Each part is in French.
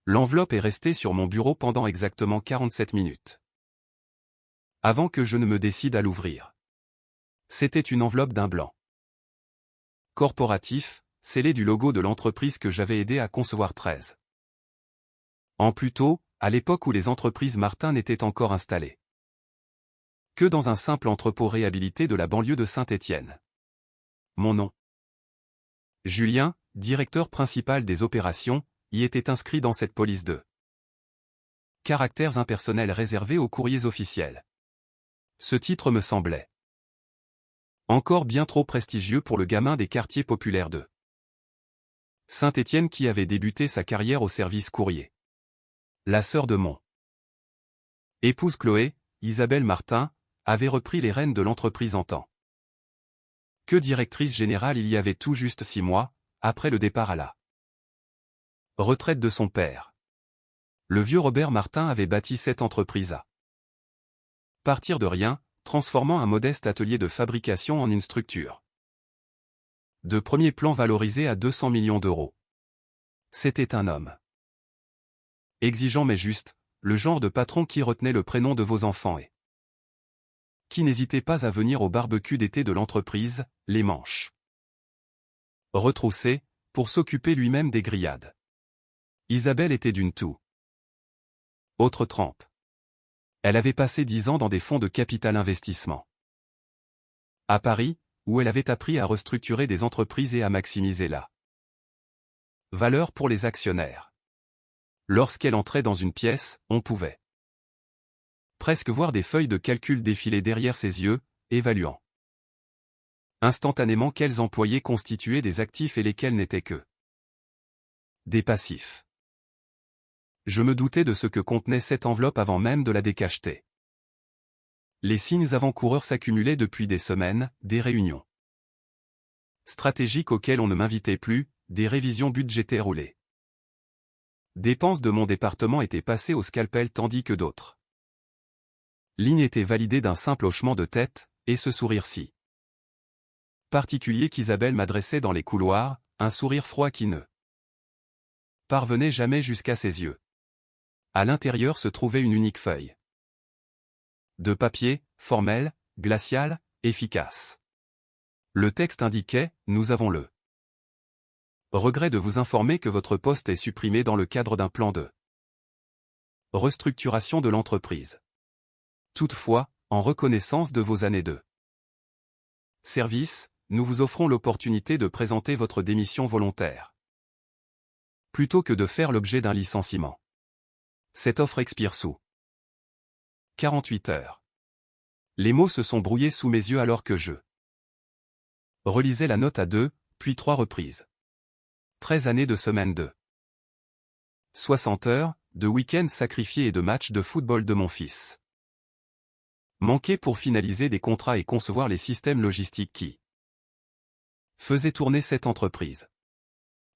L'enveloppe est restée sur mon bureau pendant exactement 47 minutes. Avant que je ne me décide à l'ouvrir. C'était une enveloppe d'un blanc corporatif, scellé du logo de l'entreprise que j'avais aidé à concevoir 13 ans plus tôt, à l'époque où les entreprises Martin n'étaient encore installées que dans un simple entrepôt réhabilité de la banlieue de Saint-Étienne. Mon nom. Julien, directeur principal des opérations, y était inscrit dans cette police de caractères impersonnels réservés aux courriers officiels. Ce titre me semblait encore bien trop prestigieux pour le gamin des quartiers populaires de Saint-Étienne qui avait débuté sa carrière au service courrier. La sœur de mon épouse Chloé, Isabelle Martin, avait repris les rênes de l'entreprise en tant que directrice générale il y avait tout juste 6 mois, après le départ à la retraite de son père. Le vieux Robert Martin avait bâti cette entreprise à partir de rien, transformant un modeste atelier de fabrication en une structure de premier plan valorisé à 200 millions d'euros. C'était un homme exigeant mais juste, le genre de patron qui retenait le prénom de vos enfants et qui n'hésitait pas à venir au barbecue d'été de l'entreprise, les manches retroussées, pour s'occuper lui-même des grillades. Isabelle était d'une tout autre trempe. Elle avait passé 10 ans dans des fonds de capital investissement à Paris, où elle avait appris à restructurer des entreprises et à maximiser la valeur pour les actionnaires. Lorsqu'elle entrait dans une pièce, on pouvait presque voir des feuilles de calcul défiler derrière ses yeux, évaluant instantanément quels employés constituaient des actifs et lesquels n'étaient que des passifs. Je me doutais de ce que contenait cette enveloppe avant même de la décacheter. Les signes avant-coureurs s'accumulaient depuis des semaines, des réunions stratégiques auxquelles on ne m'invitait plus, des révisions budgétaires où les dépenses de mon département étaient passées au scalpel tandis que d'autres lignes étaient validées d'un simple hochement de tête, et ce sourire si particulier qu'Isabelle m'adressait dans les couloirs, un sourire froid qui ne parvenait jamais jusqu'à ses yeux. À l'intérieur se trouvait une unique feuille de papier, formelle, glaciale, efficace. Le texte indiquait « Nous avons le regret de vous informer que votre poste est supprimé dans le cadre d'un plan de restructuration de l'entreprise. Toutefois, en reconnaissance de vos années de service, nous vous offrons l'opportunité de présenter votre démission volontaire, plutôt que de faire l'objet d'un licenciement. Cette offre expire sous 48 heures. Les mots se sont brouillés sous mes yeux alors que je relisais la note à 2, puis 3 reprises. 13 années de semaine de 60 heures, de week-ends sacrifiés et de matchs de football de mon fils. Manqués pour finaliser des contrats et concevoir les systèmes logistiques qui faisaient tourner cette entreprise.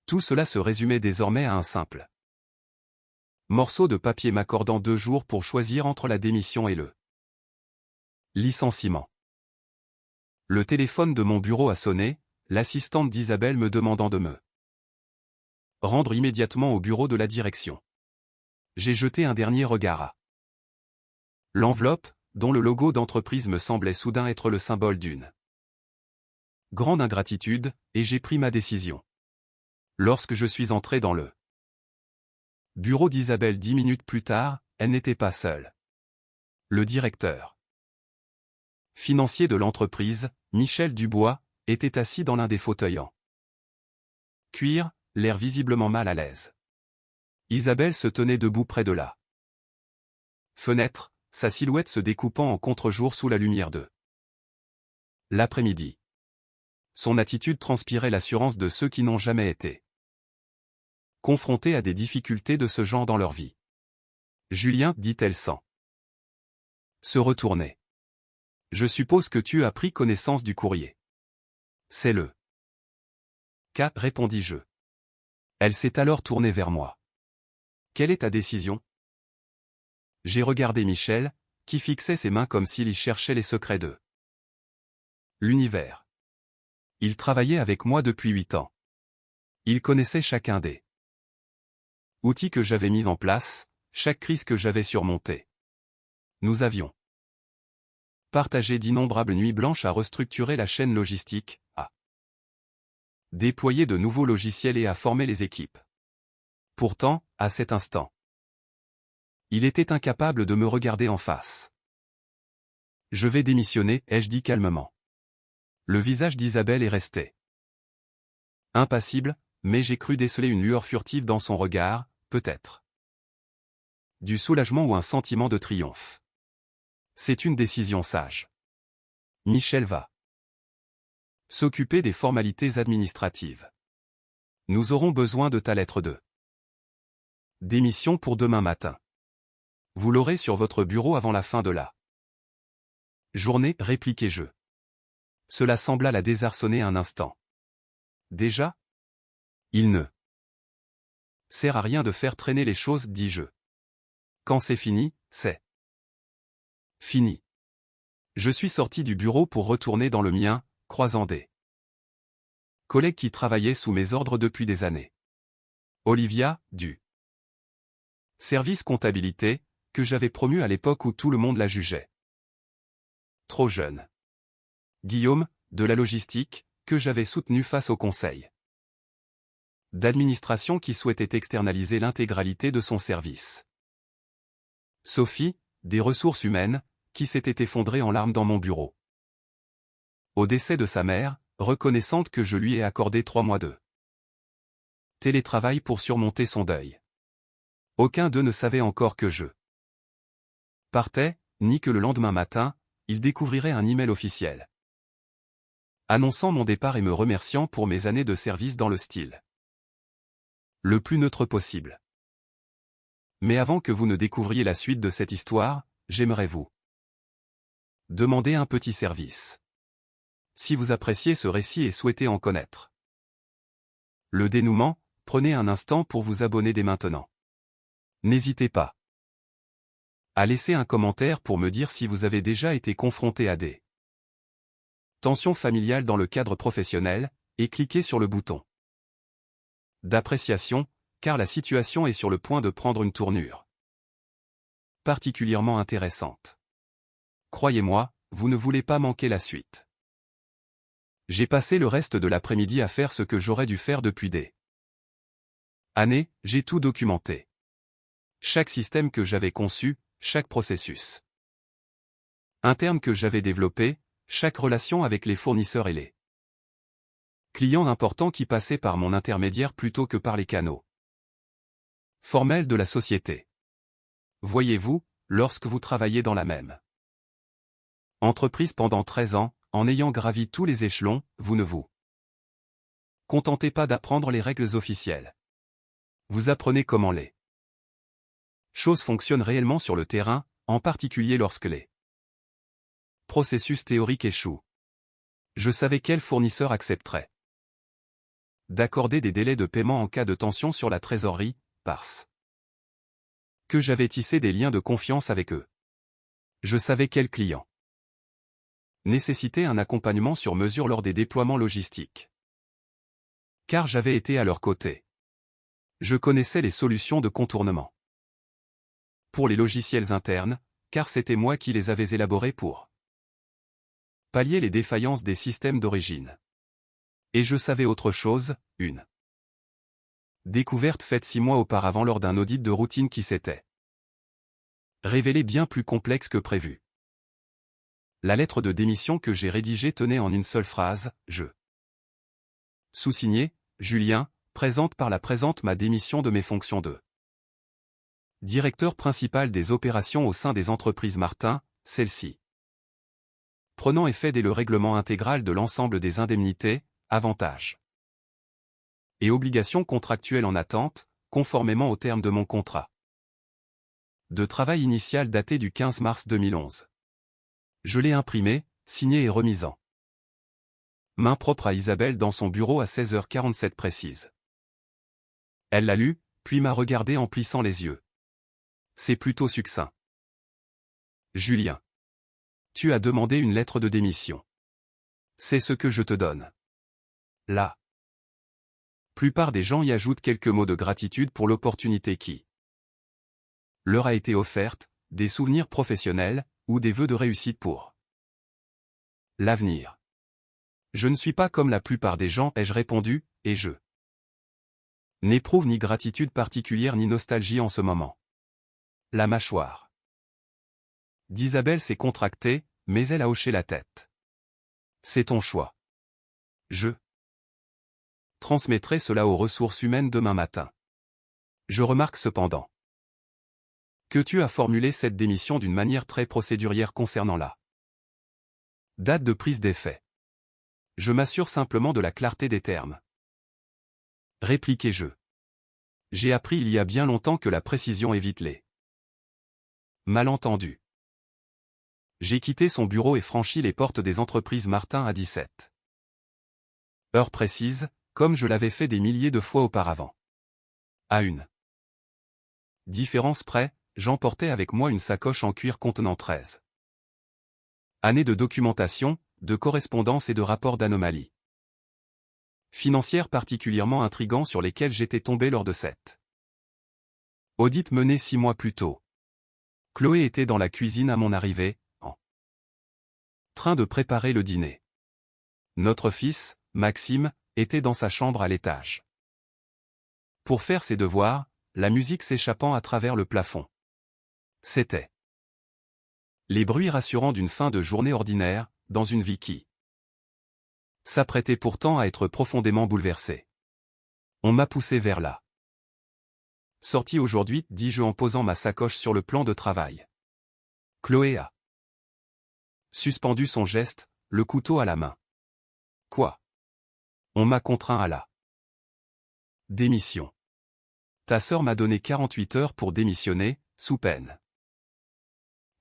Tout cela se résumait désormais à un simple morceau de papier m'accordant 2 jours pour choisir entre la démission et le licenciement. Le téléphone de mon bureau a sonné, l'assistante d'Isabelle me demandant de me rendre immédiatement au bureau de la direction. J'ai jeté un dernier regard à l'enveloppe, dont le logo d'entreprise me semblait soudain être le symbole d'une grande ingratitude, et j'ai pris ma décision. Lorsque je suis entré dans le bureau d'Isabelle 10 minutes plus tard, elle n'était pas seule. Le directeur financier de l'entreprise, Michel Dubois, était assis dans l'un des fauteuils en cuir, l'air visiblement mal à l'aise. Isabelle se tenait debout près de la fenêtre, sa silhouette se découpant en contre-jour sous la lumière de l'après-midi. Son attitude transpirait l'assurance de ceux qui n'ont jamais été confrontés à des difficultés de ce genre dans leur vie. Julien, dit-elle sans se retourner. Je suppose que tu as pris connaissance du courrier. C'est le cas, répondis-je. Elle s'est alors tournée vers moi. Quelle est ta décision? J'ai regardé Michel, qui fixait ses mains comme s'il y cherchait les secrets de l'univers. Il travaillait avec moi depuis 8 ans. Il connaissait chacun des Outils que j'avais mis en place, chaque crise que j'avais surmontée. Nous avions partagé d'innombrables nuits blanches à restructurer la chaîne logistique, à déployer de nouveaux logiciels et à former les équipes. Pourtant, à cet instant, il était incapable de me regarder en face. Je vais démissionner, ai-je dit calmement. Le visage d'Isabelle est resté impassible, mais j'ai cru déceler une lueur furtive dans son regard, peut-être du soulagement ou un sentiment de triomphe. C'est une décision sage. Michel va s'occuper des formalités administratives. Nous aurons besoin de ta lettre de démission pour demain matin. Vous l'aurez sur votre bureau avant la fin de la journée, répliquai-je. Cela sembla la désarçonner un instant. Déjà? Il ne sert à rien de faire traîner les choses, dis-je. Quand c'est fini, c'est fini. Je suis sorti du bureau pour retourner dans le mien, croisant des collègues qui travaillaient sous mes ordres depuis des années. Olivia, du service comptabilité, que j'avais promu à l'époque où tout le monde la jugeait trop jeune. Guillaume, de la logistique, que j'avais soutenu face au conseil d'administration qui souhaitait externaliser l'intégralité de son service. Sophie, des ressources humaines, qui s'était effondrée en larmes dans mon bureau. Au décès de sa mère, reconnaissante que je lui ai accordé 3 mois de télétravail pour surmonter son deuil. Aucun d'eux ne savait encore que je partais, ni que le lendemain matin, il découvrirait un email officiel annonçant mon départ et me remerciant pour mes années de service dans le style le plus neutre possible. Mais avant que vous ne découvriez la suite de cette histoire, j'aimerais vous demander un petit service. Si vous appréciez ce récit et souhaitez en connaître le dénouement, prenez un instant pour vous abonner dès maintenant. N'hésitez pas à laisser un commentaire pour me dire si vous avez déjà été confronté à des tensions familiales dans le cadre professionnel, et cliquez sur le bouton d'appréciation, car la situation est sur le point de prendre une tournure particulièrement intéressante. Croyez-moi, vous ne voulez pas manquer la suite. J'ai passé le reste de l'après-midi à faire ce que j'aurais dû faire depuis des années, j'ai tout documenté. Chaque système que j'avais conçu, chaque processus interne que j'avais développé, chaque relation avec les fournisseurs et les clients importants qui passaient par mon intermédiaire plutôt que par les canaux formels de la société. Voyez-vous, lorsque vous travaillez dans la même entreprise pendant 13 ans, en ayant gravi tous les échelons, vous ne vous contentez pas d'apprendre les règles officielles. Vous apprenez comment les choses fonctionnent réellement sur le terrain, en particulier lorsque les processus théoriques échouent. Je savais quel fournisseur accepterait d'accorder des délais de paiement en cas de tension sur la trésorerie, parce que j'avais tissé des liens de confiance avec eux. Je savais quel client nécessitait un accompagnement sur mesure lors des déploiements logistiques. Car j'avais été à leur côté. Je connaissais les solutions de contournement pour les logiciels internes, car c'était moi qui les avais élaborés pour pallier les défaillances des systèmes d'origine. Et je savais autre chose, une découverte faite 6 mois auparavant lors d'un audit de routine qui s'était révélée bien plus complexe que prévu. La lettre de démission que j'ai rédigée tenait en une seule phrase, je sous-signé, Julien, présente par la présente ma démission de mes fonctions de directeur principal des opérations au sein des entreprises Martin, celle-ci prenant effet dès le règlement intégral de l'ensemble des indemnités, avantages et obligations contractuelles en attente, conformément aux termes de mon contrat de travail initial daté du 15 mars 2011. Je l'ai imprimé, signé et remis en main propre à Isabelle dans son bureau à 16h47 précise. Elle l'a lu, puis m'a regardé en plissant les yeux. C'est plutôt succinct. Julien. Tu as demandé une lettre de démission. C'est ce que je te donne. Là. plupart des gens y ajoutent quelques mots de gratitude pour l'opportunité qui leur a été offerte, des souvenirs professionnels, ou des vœux de réussite pour l'avenir. Je ne suis pas comme la plupart des gens, ai-je répondu, et je n'éprouve ni gratitude particulière ni nostalgie en ce moment. La mâchoire d'Isabelle s'est contractée, mais elle a hoché la tête. C'est ton choix. Je transmettrai cela aux ressources humaines demain matin. Je remarque cependant que tu as formulé cette démission d'une manière très procédurière concernant la date de prise d'effet. Je m'assure simplement de la clarté des termes. Répliquai-je. J'ai appris il y a bien longtemps que la précision évite les malentendus. J'ai quitté son bureau et franchi les portes des entreprises Martin à 17 heures précises, comme je l'avais fait des milliers de fois auparavant. À une différence près, j'emportais avec moi une sacoche en cuir contenant 13 années de documentation, de correspondance et de rapports d'anomalies financières particulièrement intrigants sur lesquels j'étais tombé lors de cette audit mené 6 mois plus tôt. Chloé était dans la cuisine à mon arrivée, en train de préparer le dîner. Notre fils, Maxime, était dans sa chambre à l'étage. Pour faire ses devoirs, la musique s'échappant à travers le plafond. C'était les bruits rassurants d'une fin de journée ordinaire, dans une vie qui s'apprêtait pourtant à être profondément bouleversée. On m'a poussé vers là. Sorti aujourd'hui, dis-je en posant ma sacoche sur le plan de travail. Chloé a suspendu son geste, le couteau à la main. Quoi? On m'a contraint à la démission. Ta sœur m'a donné 48 heures pour démissionner, sous peine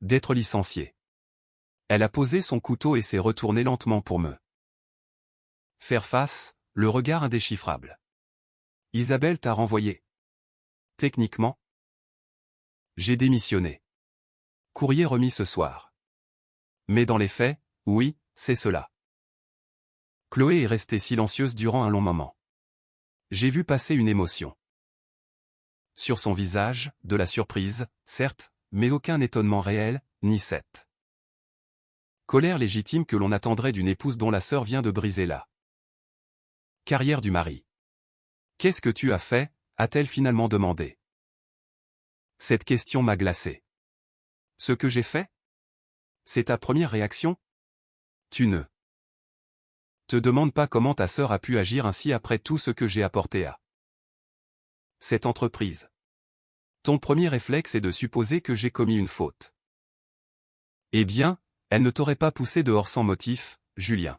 d'être licenciée. Elle a posé son couteau et s'est retournée lentement pour me faire face, le regard indéchiffrable. Isabelle t'a renvoyé. Techniquement, j'ai démissionné. Courrier remis ce soir. Mais dans les faits, oui, c'est cela. Chloé est restée silencieuse durant un long moment. J'ai vu passer une émotion sur son visage, de la surprise, certes, mais aucun étonnement réel, ni cette colère légitime que l'on attendrait d'une épouse dont la sœur vient de briser la carrière du mari. Qu'est-ce que tu as fait, a-t-elle finalement demandé. Cette question m'a glacé. Ce que j'ai fait? C'est ta première réaction? Tu ne te demandes pas comment ta sœur a pu agir ainsi après tout ce que j'ai apporté à cette entreprise. Ton premier réflexe est de supposer que j'ai commis une faute. Eh bien, elle ne t'aurait pas poussé dehors sans motif, Julien.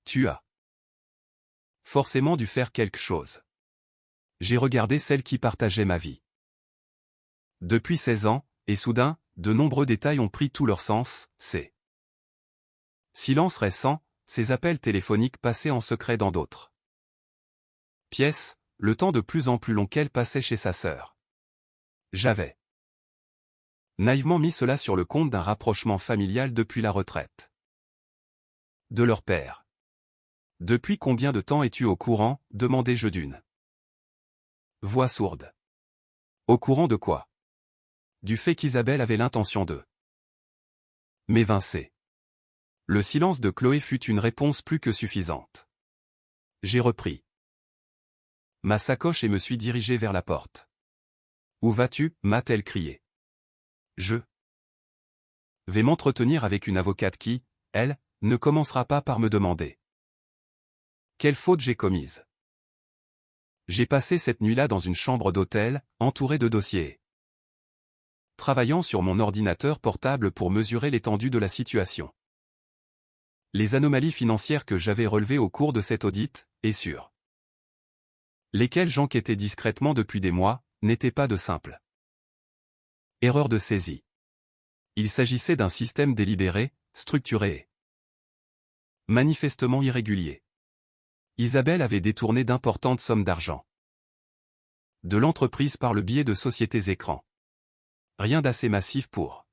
Tu as forcément dû faire quelque chose. J'ai regardé celle qui partageait ma vie depuis 16 ans, et soudain, de nombreux détails ont pris tout leur sens, ces silences récents, ces appels téléphoniques passés en secret dans d'autres pièces, le temps de plus en plus long qu'elle passait chez sa sœur. J'avais naïvement mis cela sur le compte d'un rapprochement familial depuis la retraite de leur père. Depuis combien de temps es-tu au courant, demandai-je d'une voix sourde. Au courant de quoi? Du fait qu'Isabelle avait l'intention de m'évincer. Le silence de Chloé fut une réponse plus que suffisante. J'ai repris ma sacoche et me suis dirigé vers la porte. Où vas-tu, m'a-t-elle crié. Je vais m'entretenir avec une avocate qui, elle, ne commencera pas par me demander quelle faute j'ai commise. J'ai passé cette nuit-là dans une chambre d'hôtel, entourée de dossiers, travaillant sur mon ordinateur portable pour mesurer l'étendue de la situation. Les anomalies financières que j'avais relevées au cours de cet audit, et sur lesquelles j'enquêtais discrètement depuis des mois, n'étaient pas de simples erreurs de saisie. Il s'agissait d'un système délibéré, structuré et manifestement irrégulier. Isabelle avait détourné d'importantes sommes d'argent de l'entreprise par le biais de sociétés écrans. Rien d'assez massif pour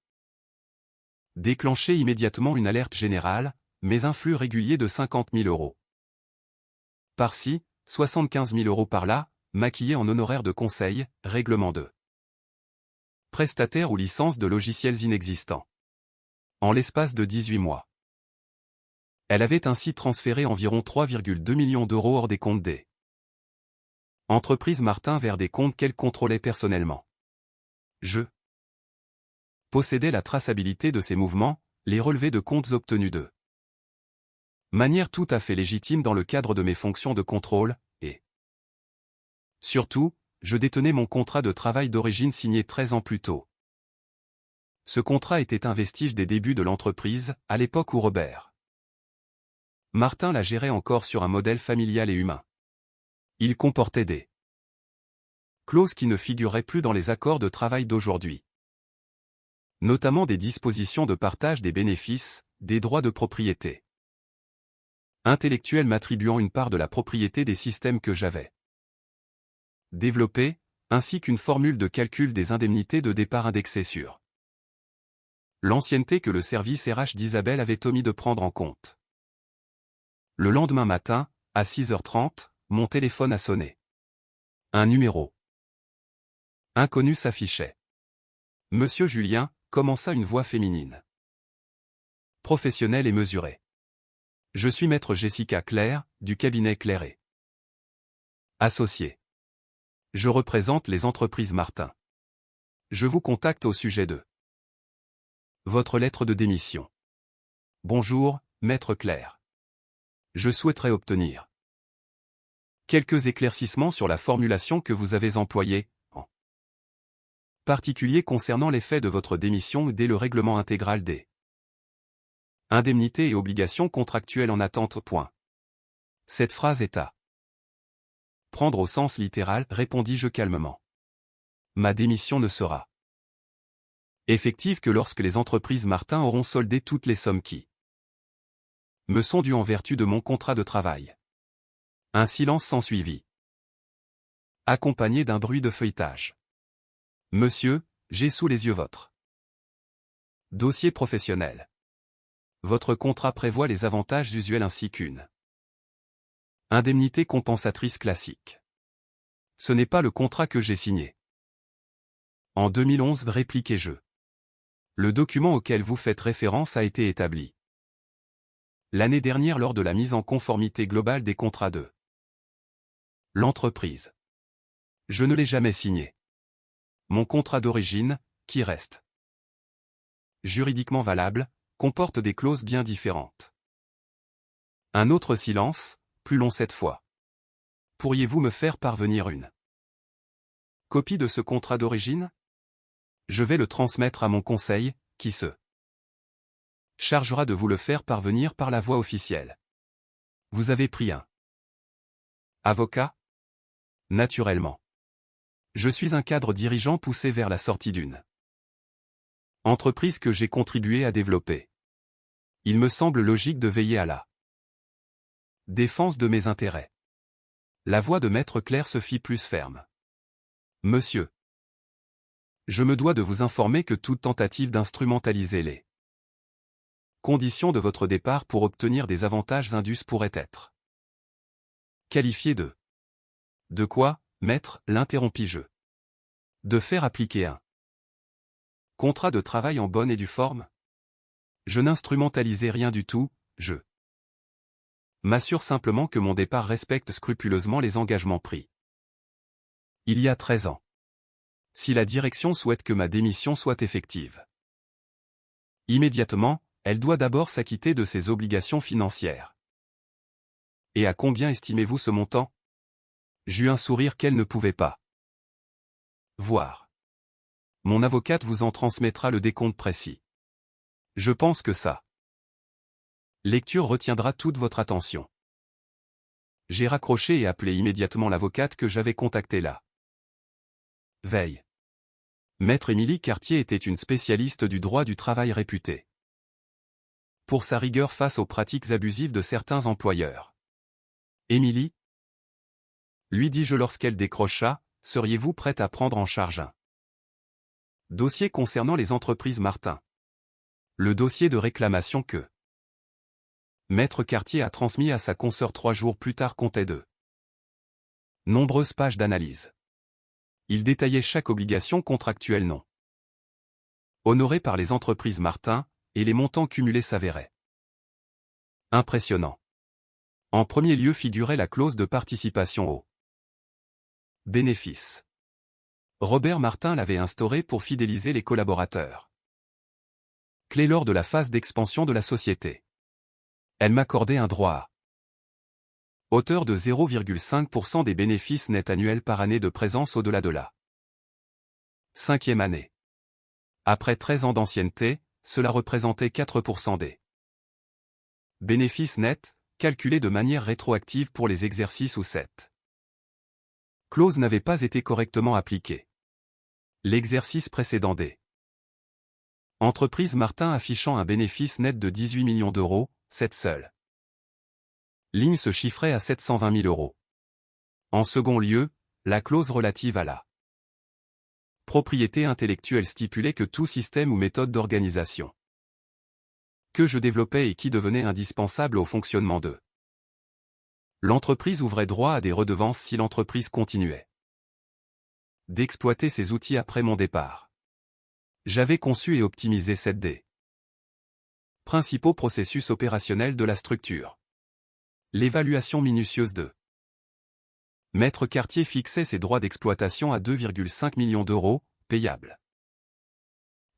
déclencher immédiatement une alerte générale, mais un flux régulier de 50 000 euros. Par-ci, 75 000 € par là, maquillé en honoraires de conseil, règlement 2. Prestataire ou licence de logiciels inexistants. En l'espace de 18 mois. Elle avait ainsi transféré environ 3,2 millions d'euros hors des comptes des entreprises Martin vers des comptes qu'elle contrôlait personnellement. Je possédais la traçabilité de ces mouvements, les relevés de comptes obtenus de manière tout à fait légitime dans le cadre de mes fonctions de contrôle, et surtout, je détenais mon contrat de travail d'origine signé 13 ans plus tôt. Ce contrat était un vestige des débuts de l'entreprise, à l'époque où Robert Martin la gérait encore sur un modèle familial et humain. Il comportait des clauses qui ne figuraient plus dans les accords de travail d'aujourd'hui. Notamment des dispositions de partage des bénéfices, des droits de propriété intellectuelle m'attribuant une part de la propriété des systèmes que j'avais développés, ainsi qu'une formule de calcul des indemnités de départ indexées sur l'ancienneté que le service RH d'Isabelle avait omis de prendre en compte. Le lendemain matin, à 6h30, mon téléphone a sonné. Un numéro inconnu s'affichait. Monsieur Julien, commença une voix féminine. Professionnelle et mesurée. Je suis maître Jessica Claire, du cabinet Claire et Associés. Je représente les entreprises Martin. Je vous contacte au sujet de votre lettre de démission. Bonjour, maître Claire. Je souhaiterais obtenir quelques éclaircissements sur la formulation que vous avez employée, en particulier concernant l'effet de votre démission dès le règlement intégral des indemnités et obligations contractuelles en attente. Cette phrase est à prendre au sens littéral, répondis-je calmement. Ma démission ne sera effective que lorsque les entreprises Martin auront soldé toutes les sommes qui me sont dues en vertu de mon contrat de travail. Un silence s'ensuivit, accompagné d'un bruit de feuilletage. Monsieur, j'ai sous les yeux votre dossier professionnel. Votre contrat prévoit les avantages usuels ainsi qu'une indemnité compensatrice classique. Ce n'est pas le contrat que j'ai signé. En 2011, répliquai-je. Le document auquel vous faites référence a été établi l'année dernière lors de la mise en conformité globale des contrats de l'entreprise. Je ne l'ai jamais signé. Mon contrat d'origine, qui reste juridiquement valable, comporte des clauses bien différentes. Un autre silence, plus long cette fois. Pourriez-vous me faire parvenir une copie de ce contrat d'origine? Je vais le transmettre à mon conseil, qui se chargera de vous le faire parvenir par la voie officielle. Vous avez pris un avocat? Naturellement. Je suis un cadre dirigeant poussé vers la sortie d'une entreprise que j'ai contribué à développer. Il me semble logique de veiller à la défense de mes intérêts. La voix de maître Claire se fit plus ferme. Monsieur, je me dois de vous informer que toute tentative d'instrumentaliser les conditions de votre départ pour obtenir des avantages indus pourrait être qualifiée de... De quoi, maître, l'interrompis-je. De faire appliquer un contrat de travail en bonne et due forme? Je n'instrumentalisais rien du tout, je m'assure simplement que mon départ respecte scrupuleusement les engagements pris il y a 13 ans. Si la direction souhaite que ma démission soit effective immédiatement, elle doit d'abord s'acquitter de ses obligations financières. Et à combien estimez-vous ce montant? J'eus un sourire qu'elle ne pouvait pas voir. Mon avocate vous en transmettra le décompte précis. Je pense que ça lecture retiendra toute votre attention. J'ai raccroché et appelé immédiatement l'avocate que j'avais contactée la veille. Maître Émilie Cartier était une spécialiste du droit du travail réputée pour sa rigueur face aux pratiques abusives de certains employeurs. Émilie, lui dis-je lorsqu'elle décrocha, seriez-vous prête à prendre en charge un dossier concernant les entreprises Martin? Le dossier de réclamation que Maître Cartier a transmis à sa consoeur 3 jours plus tard comptait de Nombreuses pages d'analyse. Il détaillait chaque obligation contractuelle non honorée par les entreprises Martin, et les montants cumulés s'avéraient impressionnants. En premier lieu figurait la clause de participation au bénéfice. Robert Martin l'avait instaurée pour fidéliser les collaborateurs. Clé lors de la phase d'expansion de la société. Elle m'accordait un droit à hauteur de 0,5% des bénéfices nets annuels par année de présence au-delà de la 5e année. Après 13 ans d'ancienneté, cela représentait 4% des bénéfices nets, calculés de manière rétroactive pour les exercices où cette clause n'avait pas été correctement appliquée. L'exercice précédent des entreprises Martin affichant un bénéfice net de 18 millions d'euros, cette seule ligne se chiffrait à 720 000 euros. En second lieu, la clause relative à la propriété intellectuelle stipulait que tout système ou méthode d'organisation que je développais et qui devenait indispensable au fonctionnement de l'entreprise ouvrait droit à des redevances si l'entreprise continuait d'exploiter ces outils après mon départ. J'avais conçu et optimisé 7 des principaux processus opérationnels de la structure. L'évaluation minutieuse de Maître Cartier fixait ses droits d'exploitation à 2,5 millions d'euros, payables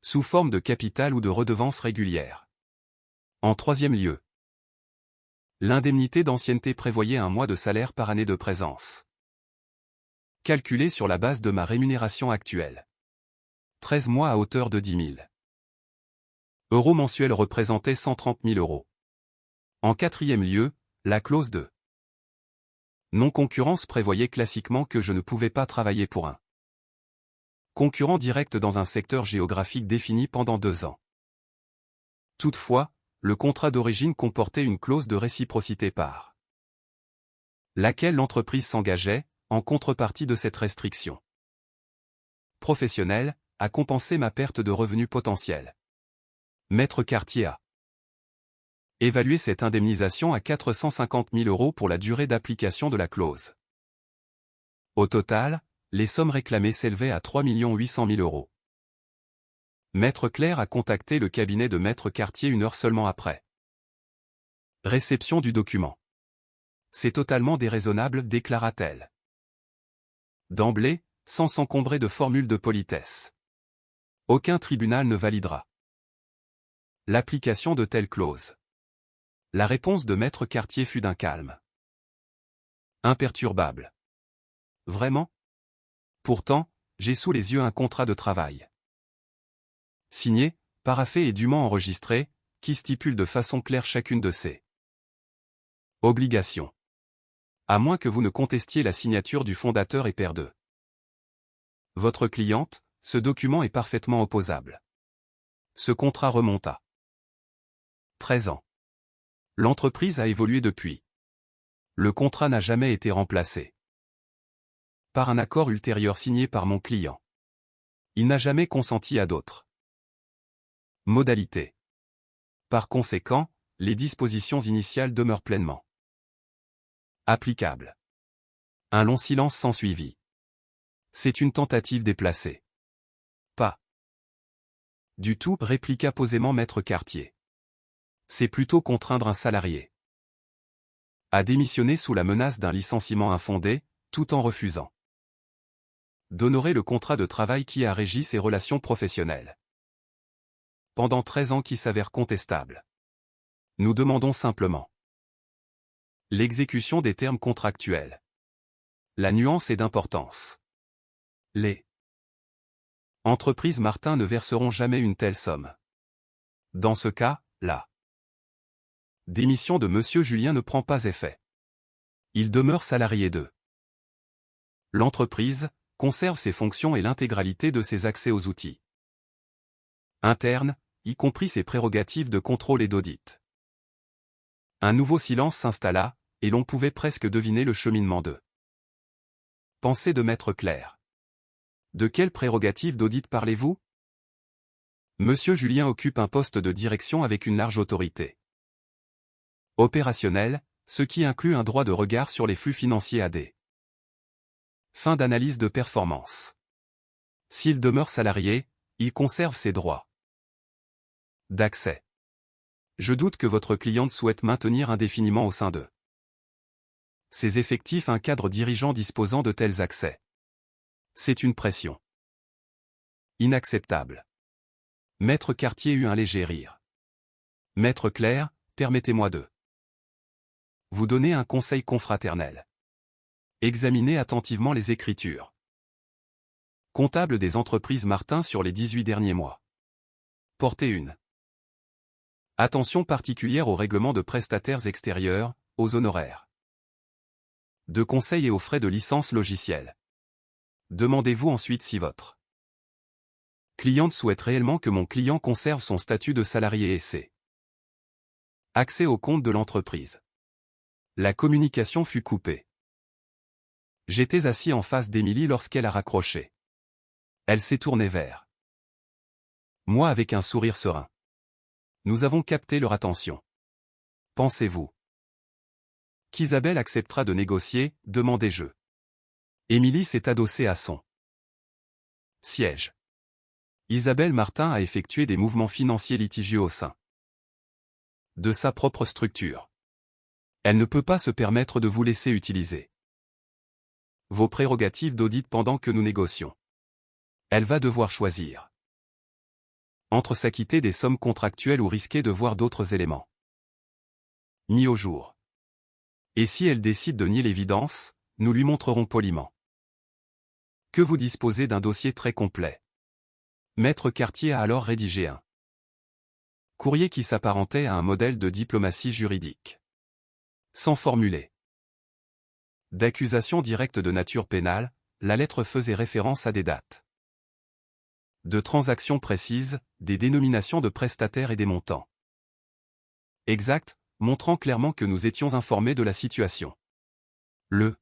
sous forme de capital ou de redevances régulières. En troisième lieu, l'indemnité d'ancienneté prévoyait un mois de salaire par année de présence, calculé sur la base de ma rémunération actuelle. 13 mois à hauteur de 10 000 euros mensuels représentait 130 000 euros. En quatrième lieu, la clause de non-concurrence prévoyait classiquement que je ne pouvais pas travailler pour un concurrent direct dans un secteur géographique défini pendant 2 ans. Toutefois, le contrat d'origine comportait une clause de réciprocité par laquelle l'entreprise s'engageait, en contrepartie de cette restriction professionnelle, à compenser ma perte de revenus potentiels. Maître Cartier a évalué cette indemnisation à 450 000 euros pour la durée d'application de la clause. Au total, les sommes réclamées s'élevaient à 3 800 000 euros. Maître Clerc a contacté le cabinet de Maître Cartier 1 heure seulement après réception du document. C'est totalement déraisonnable, déclara-t-elle. D'emblée, sans s'encombrer de formules de politesse. Aucun tribunal ne validera l'application de telles clauses. La réponse de Maître Cartier fut d'un calme imperturbable. Vraiment? Pourtant, j'ai sous les yeux un contrat de travail signé, paraphé et dûment enregistré, qui stipule de façon claire chacune de ces obligations. À moins que vous ne contestiez la signature du fondateur et père de votre cliente, ce document est parfaitement opposable. Ce contrat remonte à 13 ans. L'entreprise a évolué depuis. Le contrat n'a jamais été remplacé par un accord ultérieur signé par mon client. Il n'a jamais consenti à d'autres modalités. Par conséquent, les dispositions initiales demeurent pleinement applicables. Un long silence s'ensuivit. C'est une tentative déplacée. Pas du tout, répliqua posément Maître Cartier. C'est plutôt contraindre un salarié à démissionner sous la menace d'un licenciement infondé, tout en refusant d'honorer le contrat de travail qui a régi ses relations professionnelles pendant 13 ans qui s'avère contestable. Nous demandons simplement l'exécution des termes contractuels. La nuance est d'importance. Les entreprises Martin ne verseront jamais une telle somme. Dans ce cas, la démission de Monsieur Julien ne prend pas effet. Il demeure salarié de l'entreprise, conserve ses fonctions et l'intégralité de ses accès aux outils internes, y compris ses prérogatives de contrôle et d'audit. Un nouveau silence s'installa, et l'on pouvait presque deviner le cheminement de pensée de Maître Clerc. De quelles prérogatives d'audit parlez-vous? Monsieur Julien occupe un poste de direction avec une large autorité opérationnelle, ce qui inclut un droit de regard sur les flux financiers à des Fin d'analyse de performance. S'il demeure salarié, il conserve ses droits d'accès. Je doute que votre cliente souhaite maintenir indéfiniment au sein de ses effectifs un cadre dirigeant disposant de tels accès. C'est une pression inacceptable. Maître Cartier eut un léger rire. Maître Clerc, permettez-moi de vous donner un conseil confraternel. Examinez attentivement les écritures comptables des entreprises Martin sur les 18 derniers mois. Portez une attention particulière aux règlements de prestataires extérieurs, aux honoraires de conseil et aux frais de licence logicielle. Demandez-vous ensuite si votre cliente souhaite réellement que mon client conserve son statut de salarié et ses accès au compte de l'entreprise. La communication fut coupée. J'étais assis en face d'Émilie lorsqu'elle a raccroché. Elle s'est tournée vers moi avec un sourire serein. Nous avons capté leur attention. Pensez-vous qu'Isabelle acceptera de négocier, demandai-je. Émilie s'est adossée à son siège. Isabelle Martin a effectué des mouvements financiers litigieux au sein de sa propre structure. Elle ne peut pas se permettre de vous laisser utiliser vos prérogatives d'audit pendant que nous négocions. Elle va devoir choisir entre s'acquitter des sommes contractuelles ou risquer de voir d'autres éléments mis au jour. Et si elle décide de nier l'évidence, nous lui montrerons poliment que vous disposez d'un dossier très complet. Maître Cartier a alors rédigé un courrier qui s'apparentait à un modèle de diplomatie juridique. Sans formuler d'accusation directe de nature pénale, la lettre faisait référence à des dates de transactions précises, des dénominations de prestataires et des montants exacts, montrant clairement que nous étions informés de la situation. Le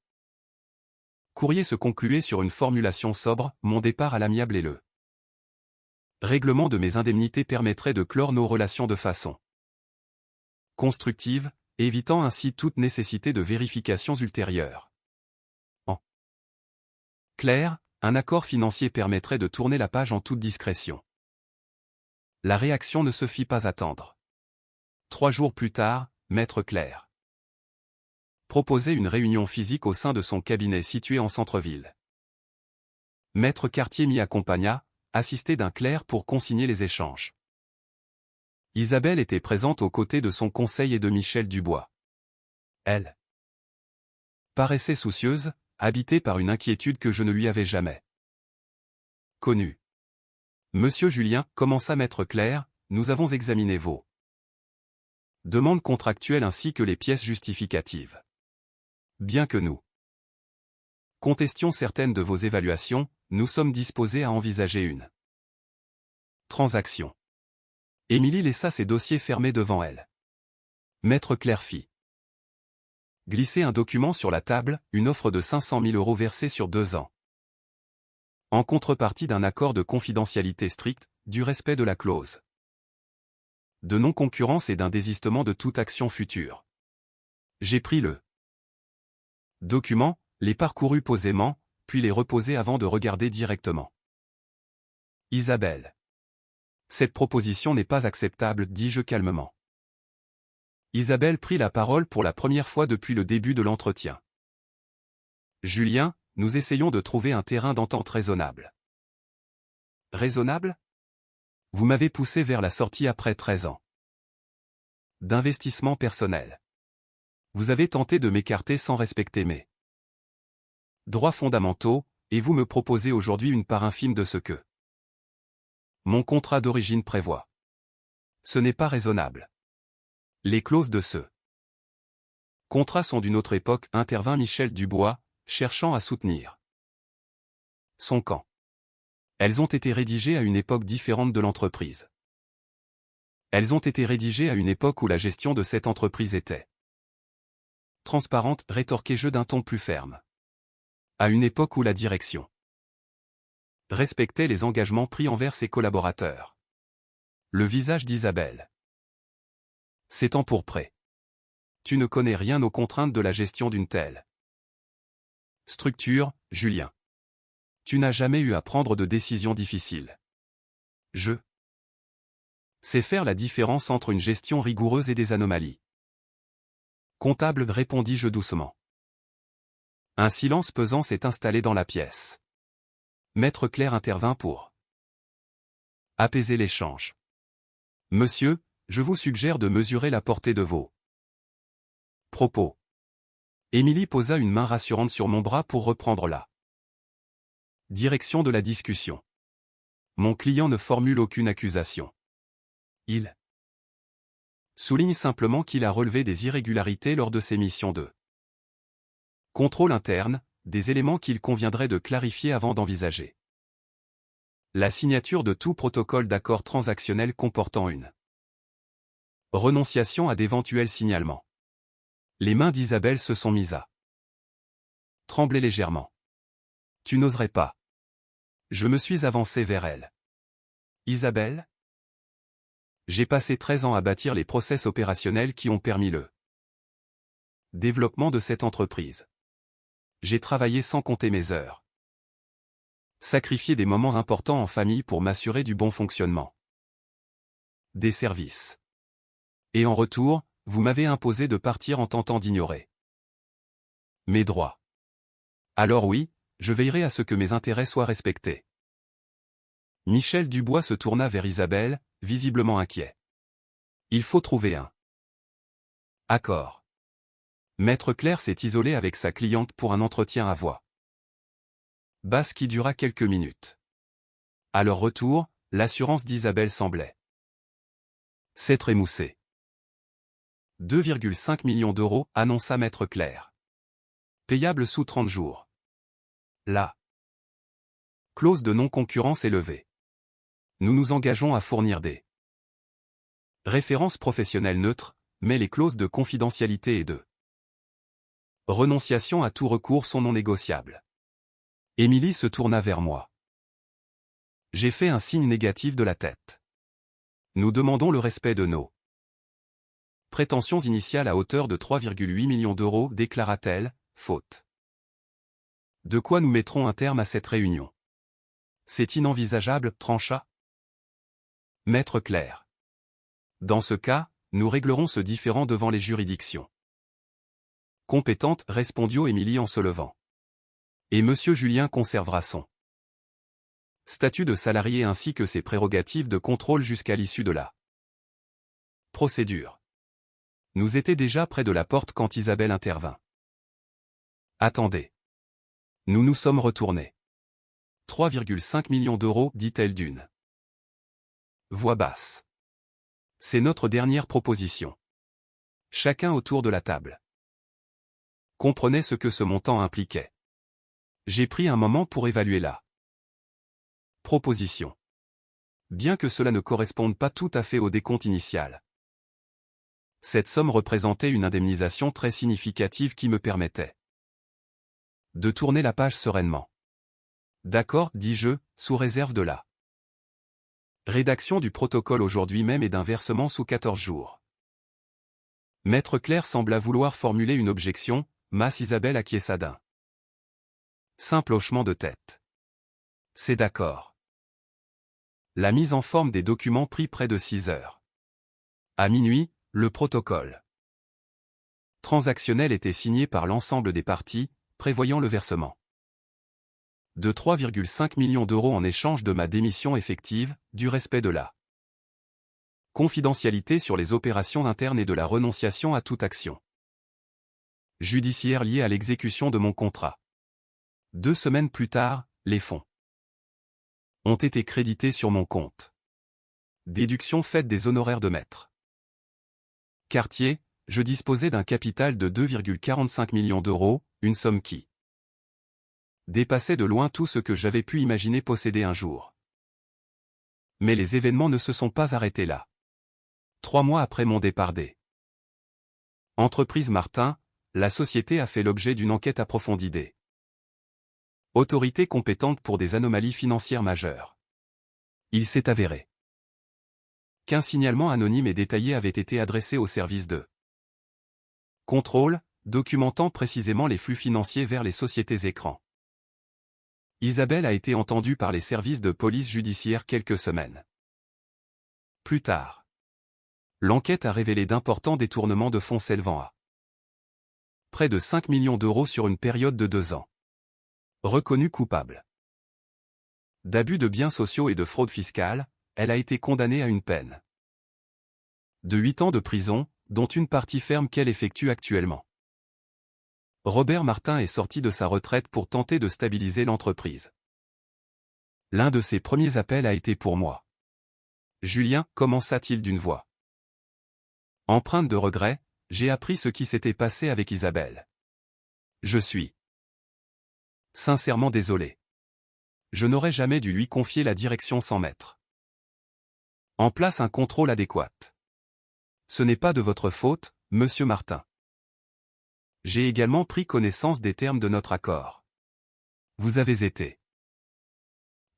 courrier se concluait sur une formulation sobre, mon départ à l'amiable et le règlement de mes indemnités permettrait de clore nos relations de façon constructive, évitant ainsi toute nécessité de vérifications ultérieures. En clair, un accord financier permettrait de tourner la page en toute discrétion. La réaction ne se fit pas attendre. 3 jours plus tard, Maître Clerc proposait une réunion physique au sein de son cabinet situé en centre-ville. Maître Cartier m'y accompagna, assisté d'un clerc pour consigner les échanges. Isabelle était présente aux côtés de son conseil et de Michel Dubois. Elle paraissait soucieuse, habitée par une inquiétude que je ne lui avais jamais connue. Monsieur Julien, commença Maître Clerc, nous avons examiné vos demandes contractuelles ainsi que les pièces justificatives. Bien que nous contestions certaines de vos évaluations, nous sommes disposés à envisager une transaction. Émilie laissa ses dossiers fermés devant elle. Maître Clerc fit glisser un document sur la table, une offre de 500 000 € versée sur 2 ans. En contrepartie d'un accord de confidentialité stricte, du respect de la clause de non-concurrence et d'un désistement de toute action future. J'ai pris le document, les parcourus posément, puis les reposai avant de regarder directement Isabelle. Cette proposition n'est pas acceptable, dis-je calmement. Isabelle prit la parole pour la première fois depuis le début de l'entretien. Julien, nous essayons de trouver un terrain d'entente raisonnable. Raisonnable ? Vous m'avez poussé vers la sortie après 13 ans d'investissement personnel. Vous avez tenté de m'écarter sans respecter mes droits fondamentaux, et vous me proposez aujourd'hui une part infime de ce que mon contrat d'origine prévoit. Ce n'est pas raisonnable. Les clauses de ce contrat sont d'une autre époque, intervint Michel Dubois, cherchant à soutenir son camp. Elles ont été rédigées à une époque différente de l'entreprise. Elles ont été rédigées à une époque où la gestion de cette entreprise était transparente, rétorquai-je d'un ton plus ferme. À une époque où la direction respectait les engagements pris envers ses collaborateurs. Le visage d'Isabelle s'est empourpré. Tu ne connais rien aux contraintes de la gestion d'une telle Structure, Julien. Tu n'as jamais eu à prendre de décisions difficiles. Je sais faire la différence entre une gestion rigoureuse et des anomalies. Comptable, répondis-je doucement. Un silence pesant s'est installé dans la pièce. Maître Clerc intervint pour apaiser l'échange. Monsieur, je vous suggère de mesurer la portée de vos propos. Émilie posa une main rassurante sur mon bras pour reprendre la direction de la discussion. Mon client ne formule aucune accusation. Il souligne simplement qu'il a relevé des irrégularités lors de ses missions de contrôle interne, des éléments qu'il conviendrait de clarifier avant d'envisager la signature de tout protocole d'accord transactionnel comportant une renonciation à d'éventuels signalements. Les mains d'Isabelle se sont mises à trembler légèrement. Tu n'oserais pas. Je me suis avancé vers elle. Isabelle? J'ai passé 13 ans à bâtir les process opérationnels qui ont permis le développement de cette entreprise. J'ai travaillé sans compter mes heures. Sacrifié des moments importants en famille pour m'assurer du bon fonctionnement des services. Et en retour, vous m'avez imposé de partir en tentant d'ignorer mes droits. Alors oui, je veillerai à ce que mes intérêts soient respectés. Michel Dubois se tourna vers Isabelle, visiblement inquiet. Il faut trouver un accord. Maître Clerc s'est isolé avec sa cliente pour un entretien à voix basse qui dura quelques minutes. À leur retour, l'assurance d'Isabelle semblait s'être émoussée. 2,5 millions d'euros, annonça Maître Clerc. Payable sous 30 jours. La clause de non-concurrence est levée. Nous nous engageons à fournir des références professionnelles neutres, mais les clauses de confidentialité et de renonciation à tout recours sont non négociables. Émilie se tourna vers moi. J'ai fait un signe négatif de la tête. Nous demandons le respect de nos prétentions initiales à hauteur de 3,8 millions d'euros, déclara-t-elle, faute de quoi nous mettrons un terme à cette réunion. C'est inenvisageable, trancha Maître Clerc. Dans ce cas, nous réglerons ce différend devant les juridictions compétentes, répondit Émilie en se levant. Et Monsieur Julien conservera son statut de salarié ainsi que ses prérogatives de contrôle jusqu'à l'issue de la procédure. Nous étions déjà près de la porte quand Isabelle intervint. Attendez. Nous nous sommes retournés. 3,5 millions d'euros, dit-elle d'une voix basse. C'est notre dernière proposition. Chacun autour de la table comprenait ce que ce montant impliquait. J'ai pris un moment pour évaluer la proposition. Bien que cela ne corresponde pas tout à fait au décompte initial. Cette somme représentait une indemnisation très significative qui me permettait de tourner la page sereinement. D'accord, dis-je, sous réserve de la rédaction du protocole aujourd'hui même et d'un versement sous 14 jours. Maître Clerc sembla vouloir formuler une objection, mas Isabelle acquiesça d'un simple hochement de tête. C'est d'accord. La mise en forme des documents prit près de 6 heures. À minuit, le protocole transactionnel était signé par l'ensemble des parties, prévoyant le versement de 3,5 millions d'euros en échange de ma démission effective, du respect de la confidentialité sur les opérations internes et de la renonciation à toute action judiciaire liée à l'exécution de mon contrat. 2 semaines plus tard, les fonds ont été crédités sur mon compte. Déduction faite des honoraires de maître Cartier, je disposais d'un capital de 2,45 millions d'euros, une somme qui dépassait de loin tout ce que j'avais pu imaginer posséder un jour. Mais les événements ne se sont pas arrêtés là. 3 mois après mon départ des entreprises Martin, la société a fait l'objet d'une enquête approfondie des autorités compétentes pour des anomalies financières majeures. Il s'est avéré qu'un signalement anonyme et détaillé avait été adressé au service de contrôle, documentant précisément les flux financiers vers les sociétés écrans. Isabelle a été entendue par les services de police judiciaire quelques semaines plus tard. L'enquête a révélé d'importants détournements de fonds s'élevant à près de 5 millions d'euros sur une période de 2 ans. Reconnue coupable d'abus de biens sociaux et de fraude fiscale, elle a été condamnée à une peine de 8 ans de prison, dont une partie ferme qu'elle effectue actuellement. Robert Martin est sorti de sa retraite pour tenter de stabiliser l'entreprise. L'un de ses premiers appels a été pour moi. Julien, commença-t-il d'une voix empreinte de regret, j'ai appris ce qui s'était passé avec Isabelle. Je suis sincèrement désolé. Je n'aurais jamais dû lui confier la direction sans mettre en place un contrôle adéquat. Ce n'est pas de votre faute, monsieur Martin. J'ai également pris connaissance des termes de notre accord. Vous avez été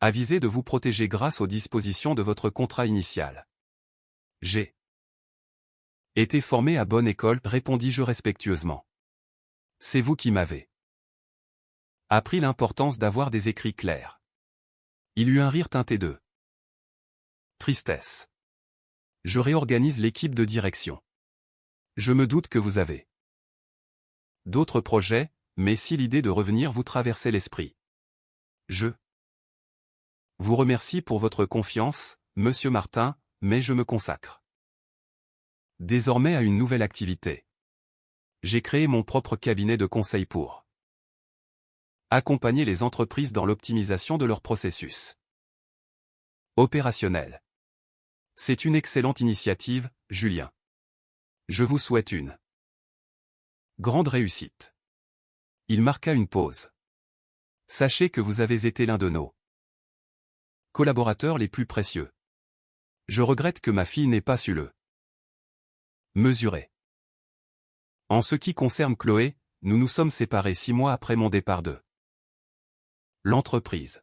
avisé de vous protéger grâce aux dispositions de votre contrat initial. J'ai été formé à bonne école, répondis-je respectueusement. C'est vous qui m'avez appris l'importance d'avoir des écrits clairs. Il eut un rire teinté de tristesse. Je réorganise l'équipe de direction. Je me doute que vous avez d'autres projets, mais si l'idée de revenir vous traversait l'esprit. Je vous remercie pour votre confiance, monsieur Martin, mais je me consacre désormais à une nouvelle activité. J'ai créé mon propre cabinet de conseil pour accompagner les entreprises dans l'optimisation de leurs processus opérationnels. C'est une excellente initiative, Julien. Je vous souhaite une grande réussite. Il marqua une pause. Sachez que vous avez été l'un de nos collaborateurs les plus précieux. Je regrette que ma fille n'ait pas su le mesurer. En ce qui concerne Chloé, nous nous sommes séparés 6 mois après mon départ de l'entreprise.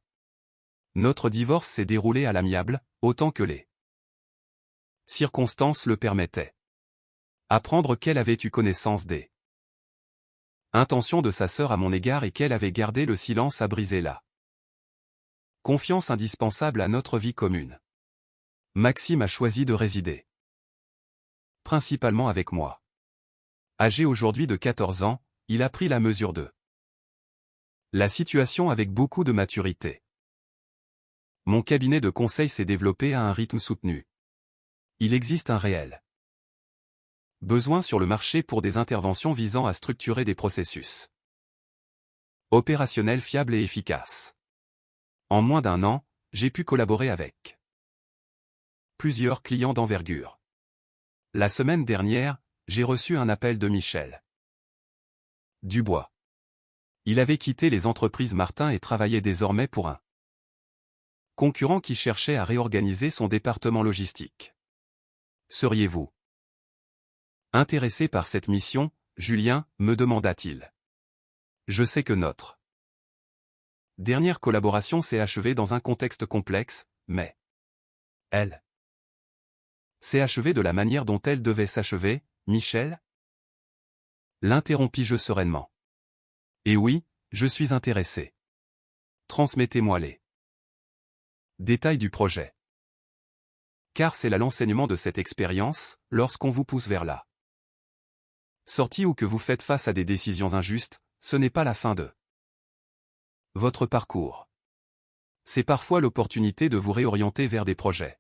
Notre divorce s'est déroulé à l'amiable, autant que les circonstances le permettaient. Apprendre qu'elle avait eu connaissance des intentions de sa sœur à mon égard et qu'elle avait gardé le silence a brisé la confiance indispensable à notre vie commune. Maxime a choisi de résider principalement avec moi. Âgé aujourd'hui de 14 ans, il a pris la mesure de la situation avec beaucoup de maturité. Mon cabinet de conseil s'est développé à un rythme soutenu. Il existe un réel besoin sur le marché pour des interventions visant à structurer des processus opérationnels fiables et efficaces. En moins d'1 an, j'ai pu collaborer avec plusieurs clients d'envergure. La semaine dernière, j'ai reçu un appel de Michel Dubois. Il avait quitté les entreprises Martin et travaillait désormais pour un concurrent qui cherchait à réorganiser son département logistique. Seriez-vous intéressé par cette mission, Julien, me demanda-t-il. Je sais que notre dernière collaboration s'est achevée dans un contexte complexe, mais elle s'est achevée de la manière dont elle devait s'achever, Michel? L'interrompis-je sereinement. Et oui, je suis intéressé. Transmettez-moi les détails du projet. Car c'est là l'enseignement de cette expérience, lorsqu'on vous pousse vers la sortie ou que vous faites face à des décisions injustes, ce n'est pas la fin de votre parcours. C'est parfois l'opportunité de vous réorienter vers des projets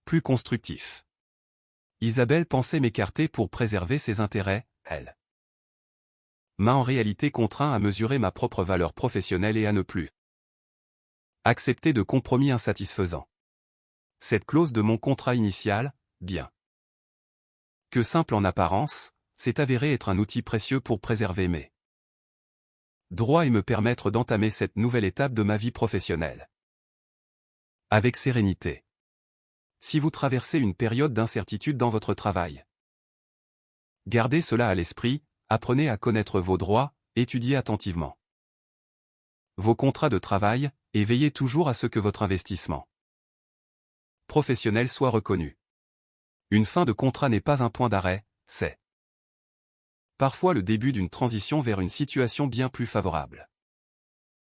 plus constructifs. Isabelle pensait m'écarter pour préserver ses intérêts, elle m'a en réalité contraint à mesurer ma propre valeur professionnelle et à ne plus accepter de compromis insatisfaisants. Cette clause de mon contrat initial, bien que simple en apparence, s'est avérée être un outil précieux pour préserver mes droits et me permettre d'entamer cette nouvelle étape de ma vie professionnelle avec sérénité. Si vous traversez une période d'incertitude dans votre travail, gardez cela à l'esprit, apprenez à connaître vos droits, étudiez attentivement vos contrats de travail, et veillez toujours à ce que votre investissement professionnel soit reconnu. Une fin de contrat n'est pas un point d'arrêt, c'est Parfois le début d'une transition vers une situation bien plus favorable.